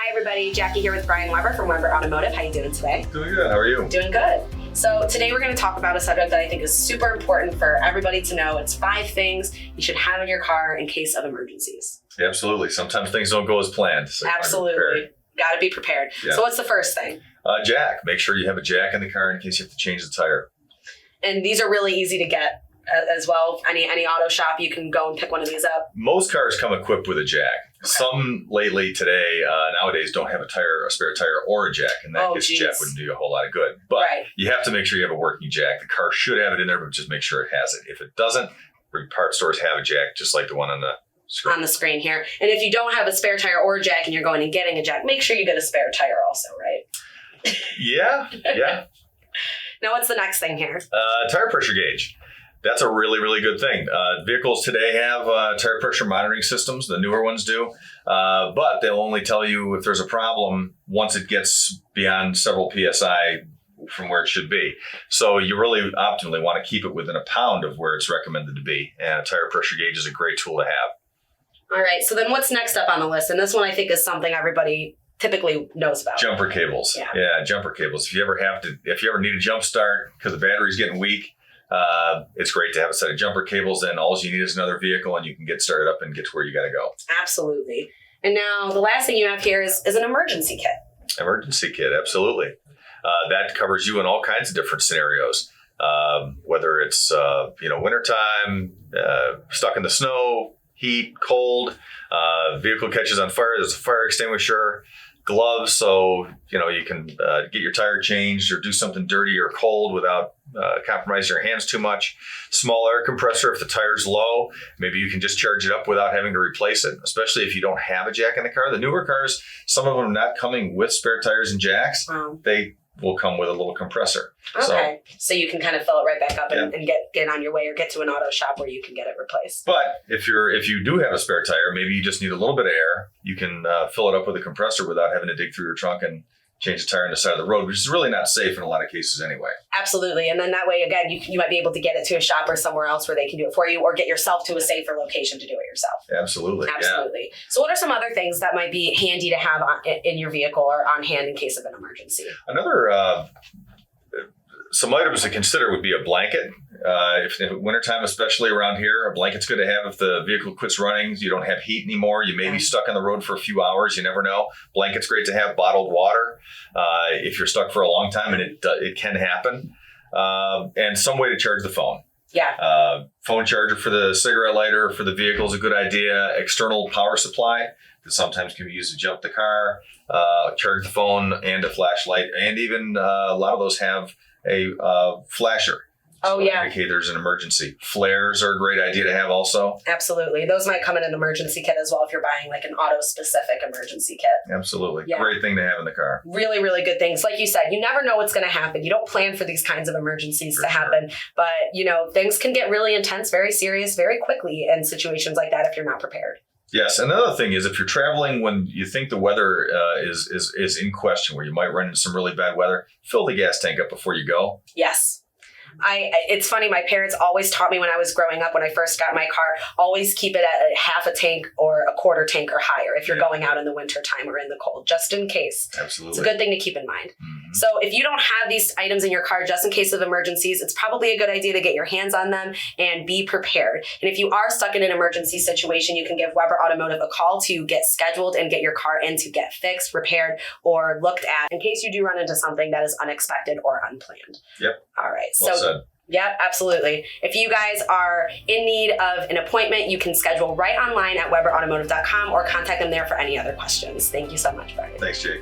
Hi everybody, Jackie here with Brian Weber from Weber Automotive. How you doing today? Doing good, how are you? Doing good. So today we're going to talk about a subject that I think is super important for everybody to know. It's 5 things you should have in your car in case of emergencies. Yeah, absolutely. Sometimes things don't go as planned. So Absolutely. Got to be prepared. Yeah. So what's the first thing? Jack. Make sure you have a jack in the car in case you have to change the tire. And these are really easy to get as well. Any auto shop, you can go and pick one of these up. Most cars come equipped with a jack. Okay. Some lately today, nowadays, don't have a spare tire or a jack. In that case, a jack wouldn't do you a whole lot of good. But you have to make sure you have a working jack. The car should have it in there, but just make sure it has it. If it doesn't, part stores have a jack just like the one on the screen. On the screen here. And if you don't have a spare tire or a jack and you're going and getting a jack, make sure you get a spare tire also, right? Yeah. Now, what's the next thing here? Tire pressure gauge. That's a really, really good thing. Vehicles today have tire pressure monitoring systems. The newer ones do. But they'll only tell you if there's a problem once it gets beyond several PSI from where it should be. So you really optimally want to keep it within a pound of where it's recommended to be. And a tire pressure gauge is a great tool to have. All right. So then what's next up on the list? And this one I think is something everybody typically knows about. Jumper cables. Yeah, jumper cables. If you ever need a jump start because the battery's getting weak, it's great to have a set of jumper cables, and all you need is another vehicle and you can get started up and get to where you got to go. Absolutely. And now the last thing you have here is an emergency kit. Emergency kit, absolutely. That covers you in all kinds of different scenarios. Whether it's wintertime, stuck in the snow, heat, cold, vehicle catches on fire, there's a fire extinguisher, gloves, so you can get your tire changed or do something dirty or cold without compromising your hands too much. Small air compressor if the tire's low, maybe you can just charge it up without having to replace it, especially if you don't have a jack in the car. The newer cars, some of them not coming with spare tires and jacks, they will come with a little compressor. Okay, so you can kind of fill it right back up and get on your way or get to an auto shop where you can get it replaced. But if you do have a spare tire, maybe you just need a little bit of air, you can fill it up with a compressor without having to dig through your trunk and change the tire on the side of the road, which is really not safe in a lot of cases anyway. Absolutely. And then that way, again, you might be able to get it to a shop or somewhere else where they can do it for you, or get yourself to a safer location to do it yourself. Absolutely. Yeah. So what are some other things that might be handy to have in your vehicle or on hand in case of an emergency? Some items to consider would be a blanket. If in wintertime, especially around here, a blanket's good to have if the vehicle quits running. You don't have heat anymore. You may be stuck on the road for a few hours. You never know. Blanket's great to have. Bottled water if you're stuck for a long time, and it can happen. And some way to charge the phone. Yeah. Phone charger for the cigarette lighter for the vehicle is a good idea. External power supply that sometimes can be used to jump the car, charge the phone, and a flashlight. And even a lot of those have a flasher. So indicate there's an emergency. Flares are a great idea to have also. Absolutely. Those might come in an emergency kit as well if you're buying like an auto-specific emergency kit. Absolutely. Yeah. Great thing to have in the car. Really, really good things. Like you said, you never know what's going to happen. You don't plan for these kinds of emergencies to happen. But, things can get really intense, very serious, very quickly in situations like that if you're not prepared. Yes. Another thing is if you're traveling when you think the weather is in question, where you might run into some really bad weather, fill the gas tank up before you go. Yes. It's funny, my parents always taught me when I was growing up, when I first got my car, always keep it at a half a tank or a quarter tank or higher if you're going out in the winter time or in the cold, just in case. Absolutely. It's a good thing to keep in mind. Mm-hmm. So if you don't have these items in your car just in case of emergencies, it's probably a good idea to get your hands on them and be prepared. And if you are stuck in an emergency situation, you can give Weber Automotive a call to get scheduled and get your car in to get fixed, repaired, or looked at in case you do run into something that is unexpected or unplanned. Yep. All right. Well said. Yeah, absolutely. If you guys are in need of an appointment, you can schedule right online at weberautomotive.com or contact them there for any other questions. Thank you so much, Brian. Thanks, Jake.